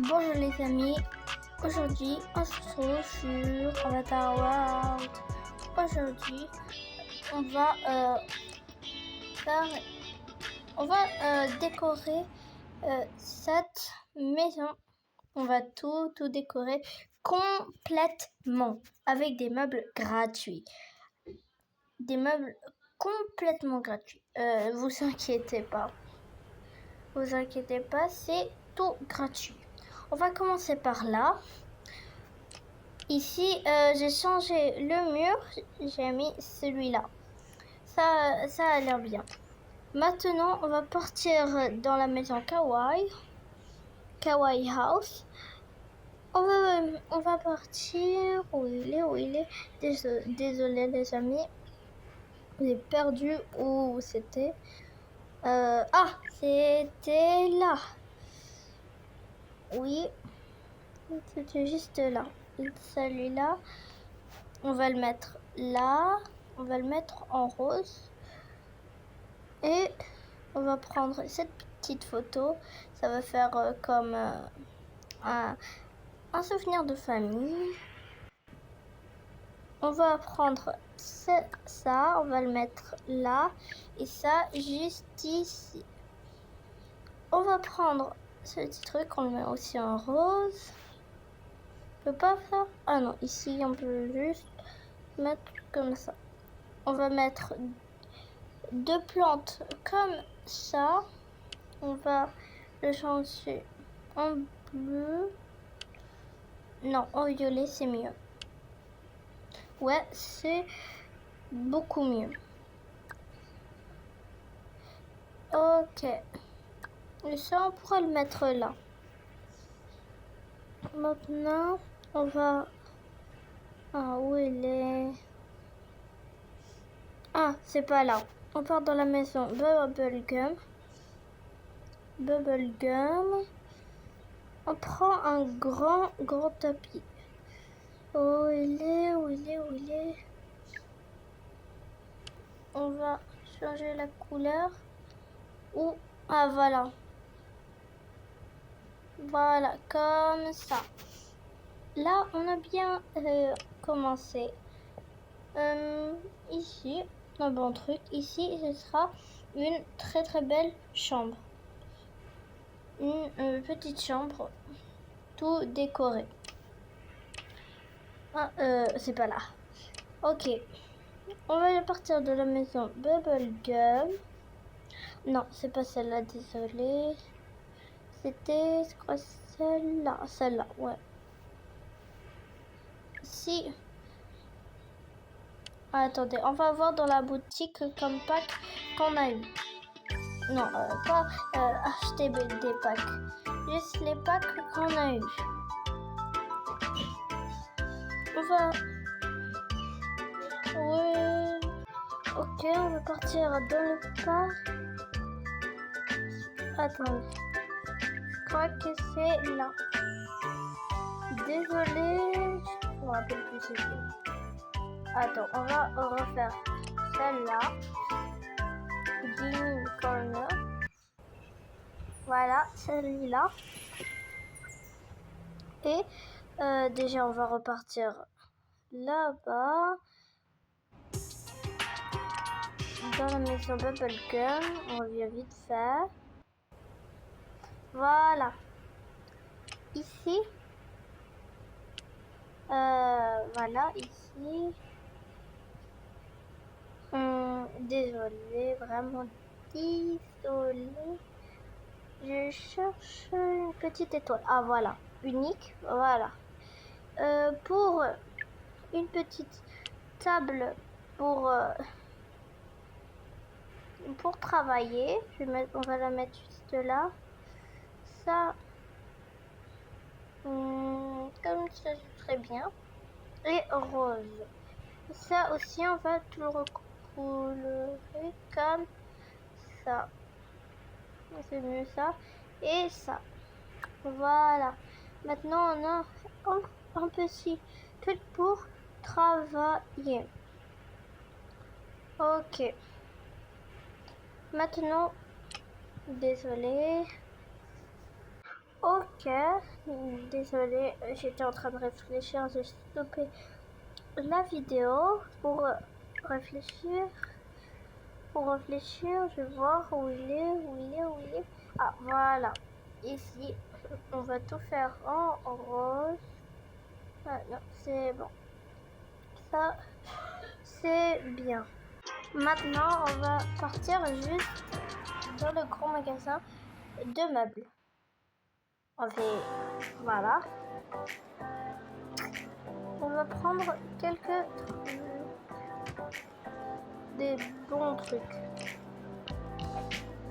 Bonjour les amis, aujourd'hui on se retrouve sur Avatar World. Aujourd'hui on va décorer cette maison. On va tout décorer complètement avec des meubles gratuits. Des meubles complètement gratuits. Vous inquiétez pas, c'est tout gratuit. On va commencer par là. Ici, j'ai changé le mur, j'ai mis celui-là. Ça a l'air bien. Maintenant, on va partir dans la maison Kawaii House. On va partir. Où il est? Désolé les amis. J'ai perdu où c'était. C'était là. Oui, c'était juste là. Celui-là, on va le mettre là. On va le mettre en rose. Et on va prendre cette petite photo. Ça va faire comme un souvenir de famille. On va prendre ça, on va le mettre là. Et ça, juste ici. On va prendre ce petit truc, on le met aussi en rose. On peut pas faire... Ah non, ici, on peut juste mettre comme ça. On va mettre 2 plantes comme ça. On va le changer en bleu. Non, en violet, c'est mieux. Ouais, c'est beaucoup mieux. Ok. Et ça, on pourra le mettre là. Maintenant, on va... Ah, où il est? Ah, c'est pas là. On part dans la maison Bubblegum. On prend un grand tapis. Où il est? On va changer la couleur. Ah, voilà. Voilà, comme ça. Là, on a bien commencé. Ici, un bon truc. Ici, ce sera une très belle chambre. Une petite chambre, tout décorée. Ah, c'est pas là. Ok. On va partir de la maison Bubblegum. Non, c'est pas celle-là, désolé. C'était, je crois, celle-là. Celle-là, ouais. Si. Ah, attendez, on va voir dans la boutique comme pack qu'on a eu. Non, pas acheter des packs. Juste les packs qu'on a eu. On va... Ouais. Ok, on va partir dans le parc. Attendez. Je crois que c'est là. Désolée. Je me rappelle plus c'est quoi. Attends, on va refaire celle-là. Gaming Corner. Voilà, celui-là. Et déjà, on va repartir là-bas. Dans la maison Bubblegum. On revient vite fait. Voilà. Ici. Voilà, ici. Désolée, vraiment désolée. Je cherche une petite étoile. Ah, voilà. Unique. Voilà. Pour une petite table pour travailler. On va la mettre juste là. Ça, comme ça, c'est très bien. Et rose. Ça aussi, on va tout le recolorer comme ça. C'est mieux ça. Et ça. Voilà. Maintenant, on a un petit truc pour travailler. Ok. Maintenant, désolé. Ok. Ok, désolée, j'étais en train de réfléchir, j'ai stoppé la vidéo pour réfléchir. Je vais voir où il est. Ah, voilà. Ici, on va tout faire en rose. Ah, non, c'est bon. Ça, c'est bien. Maintenant, on va partir juste dans le grand magasin de meubles. On fait... Voilà. On va prendre quelques trucs. Des bons trucs.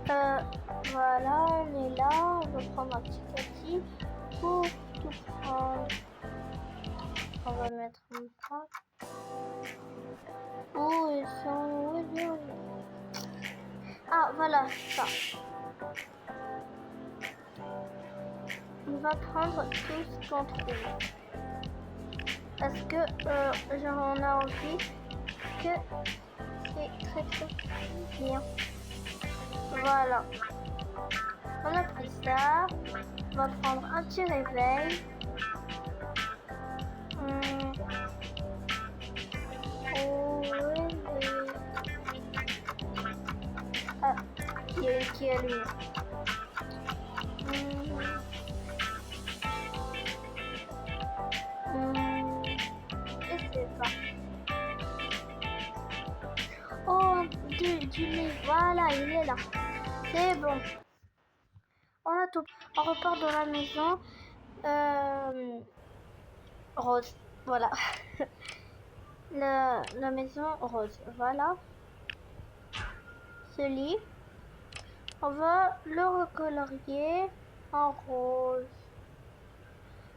Voilà, on est là. On va prendre un petit kaki pour tout prendre. On va mettre un pack. Où ils sont? Ah, voilà, ça. On va prendre tout ce qu'on trouve. Parce que genre on a envie que c'est très bien. Voilà. On a pris ça. On va prendre un petit réveil. Ah, il y a une qui est allumée. Je sais pas. Oh, du lait. Voilà, il est là. C'est bon. On a tout. On repart dans la maison. Rose. Voilà. La maison rose. Voilà. Ce lit. On va le recolorier en rose.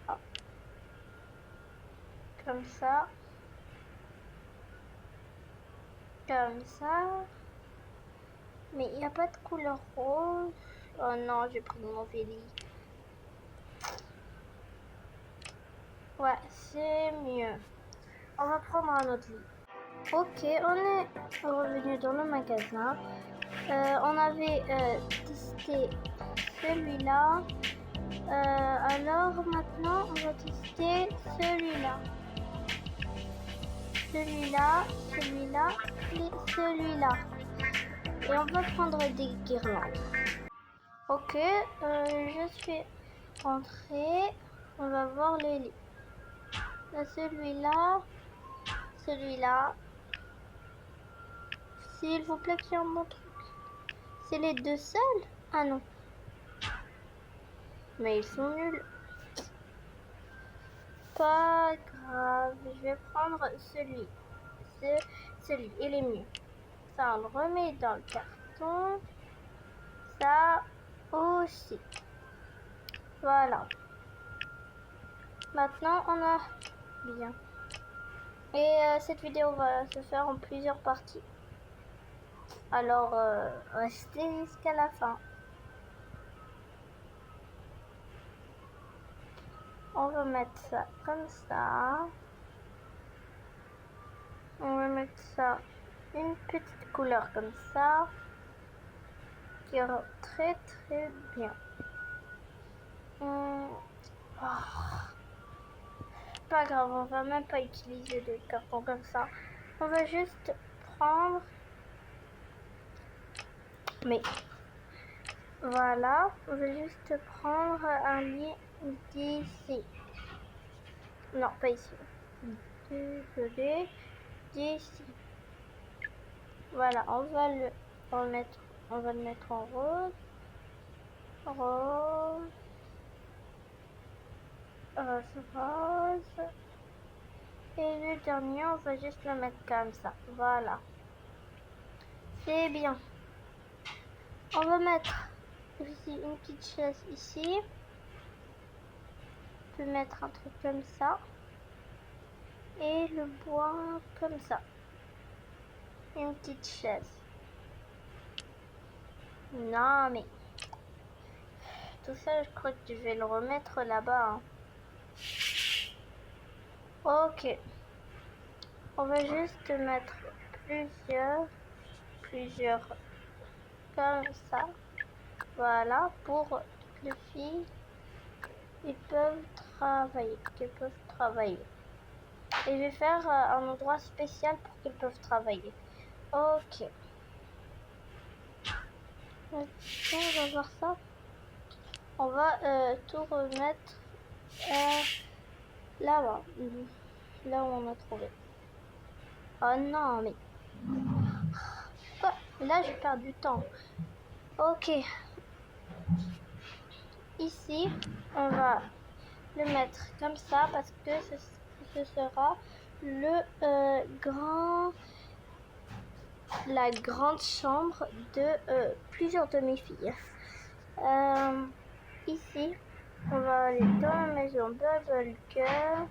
Ah. Comme ça. Comme ça. Mais il n'y a pas de couleur rose. Oh non, j'ai pris mon mauvais lit. Ouais, c'est mieux. On va prendre un autre lit. Ok, on est revenu dans le magasin. On avait testé celui-là. Alors maintenant, on va tester celui-là. Celui-là et celui-là. Et on va prendre des guirlandes. Ok, je suis rentrée. On va voir les lits. Celui-là. S'il vous plaît, qu'il y a un bon truc. C'est les deux seuls? Ah non. Mais ils sont nuls. Pas grave, je vais prendre celui. Celui, il est mieux. Ça, on le remet dans le carton. Ça aussi. Voilà. Maintenant, on a bien. Et cette vidéo va se faire en plusieurs parties. Alors, restez jusqu'à la fin. On va mettre ça comme ça. On va mettre ça une petite couleur comme ça. Qui ira très bien. Pas grave, on va même pas utiliser des cartons comme ça. On va juste prendre... Mais voilà, on va juste prendre un lit d'ici. Non, pas ici. Désolé. D'ici. Voilà, on va le mettre en rose. Rose. Rose. Et le dernier, on va juste le mettre comme ça. Voilà. C'est bien. On va mettre aussi une petite chaise ici. On peut mettre un truc comme ça. Et le bois comme ça. Une petite chaise. Non mais... Tout ça, je crois que je vais le remettre là-bas. Hein. Ok. On va juste mettre plusieurs comme ça. Voilà, pour toutes les filles. ils peuvent travailler. Qu'ils peuvent travailler. Et je vais faire un endroit spécial pour qu'ils peuvent travailler. Ok. Maintenant, on va voir ça. On va tout remettre là-bas. Là où on a trouvé. Oh non, mais... Quoi? Là, je perds du temps. Ok. Ici, on va le mettre comme ça parce que ce sera le la grande chambre de plusieurs de mes filles. Ici, on va aller dans la maison Bubblegum.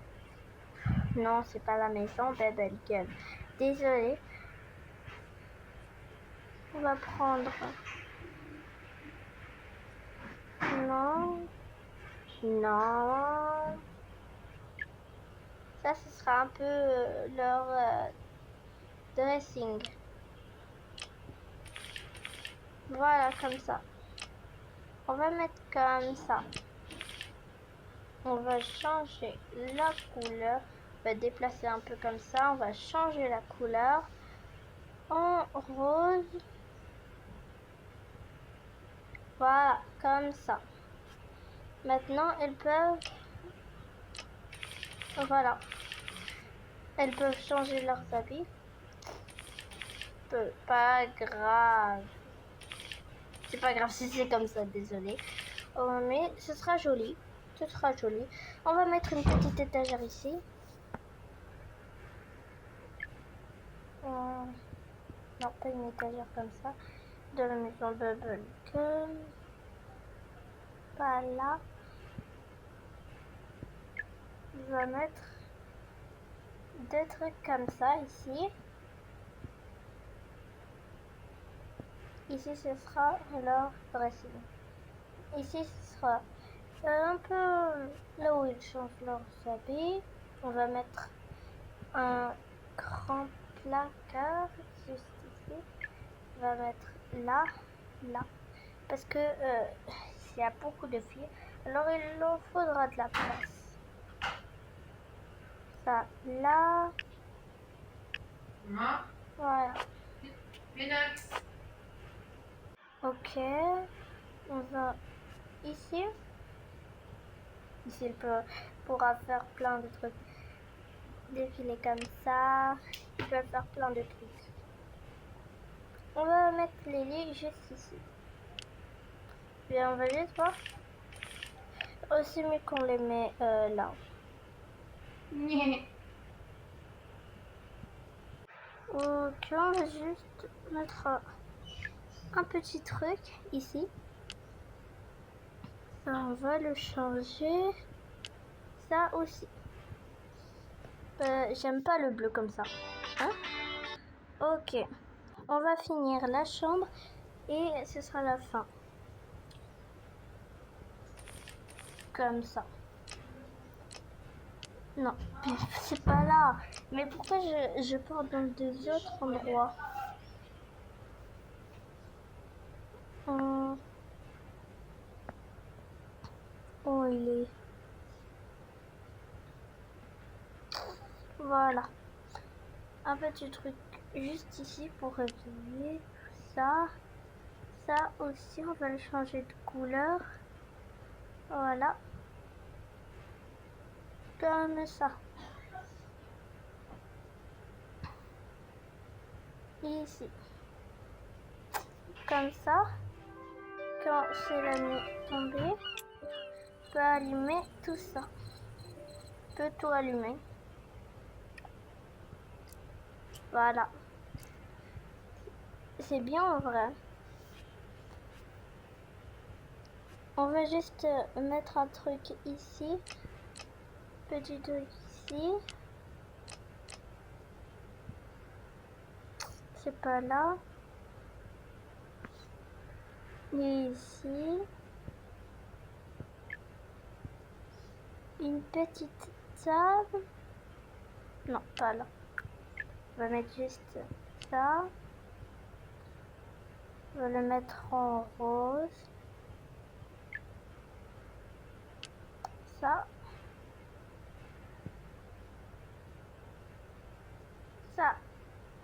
Non, c'est pas la maison Bubblegum. Désolée. On va prendre... Non. Non. Ça, ce sera un peu leur dressing. Voilà, comme ça. On va mettre comme ça. On va changer la couleur. On va déplacer un peu comme ça. On va changer la couleur en rose. Voilà, comme ça. Maintenant, elles peuvent... Voilà. Elles peuvent changer leurs habits. Pas grave. C'est pas grave si c'est comme ça, désolé. Mais ce sera joli. Ce sera joli. On va mettre une petite étagère ici. Non, pas une étagère comme ça. De la maison Bubblegum. Pas là. Je vais mettre deux trucs comme ça ici. Ici, ce sera leur dressing. Ici, ce sera un peu là où ils changent leurs habits. On va mettre un grand placard juste ici. On va mettre là, là. Parce que s'il y a beaucoup de filles, alors il leur faudra de la place. Ça, là. Voilà. Ok. On va ici. Ici, il pourra faire plein de trucs. Défiler comme ça. Il peut faire plein de trucs. On va mettre les lits juste ici. Et on va juste voir. Aussi mieux qu'on les met là. Ok, on va juste mettre un petit truc ici. Ça, on va le changer. Ça aussi. J'aime pas le bleu comme ça. Hein? Ok. On va finir la chambre et ce sera la fin. Comme ça. Non, c'est pas là. Mais pourquoi je pars dans deux autres endroits? Oh, il est... Voilà. Un petit truc juste ici pour réveiller ça. Ça aussi, on va le changer de couleur. Voilà. Comme ça. Ici. Comme ça. Quand c'est la nuit tombée, je peux allumer tout ça. Je peux tout allumer. Voilà. C'est bien en vrai. On va juste mettre un truc ici. Petit truc ici. C'est pas là. Et ici. Une petite table. Non, pas là. On va mettre juste ça. On va le mettre en rose. ça. Ça,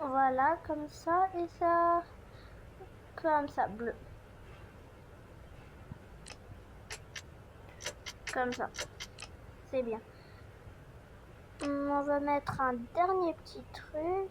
voilà, comme ça, et ça, comme ça, bleu. Comme ça, c'est bien. On va mettre un dernier petit truc.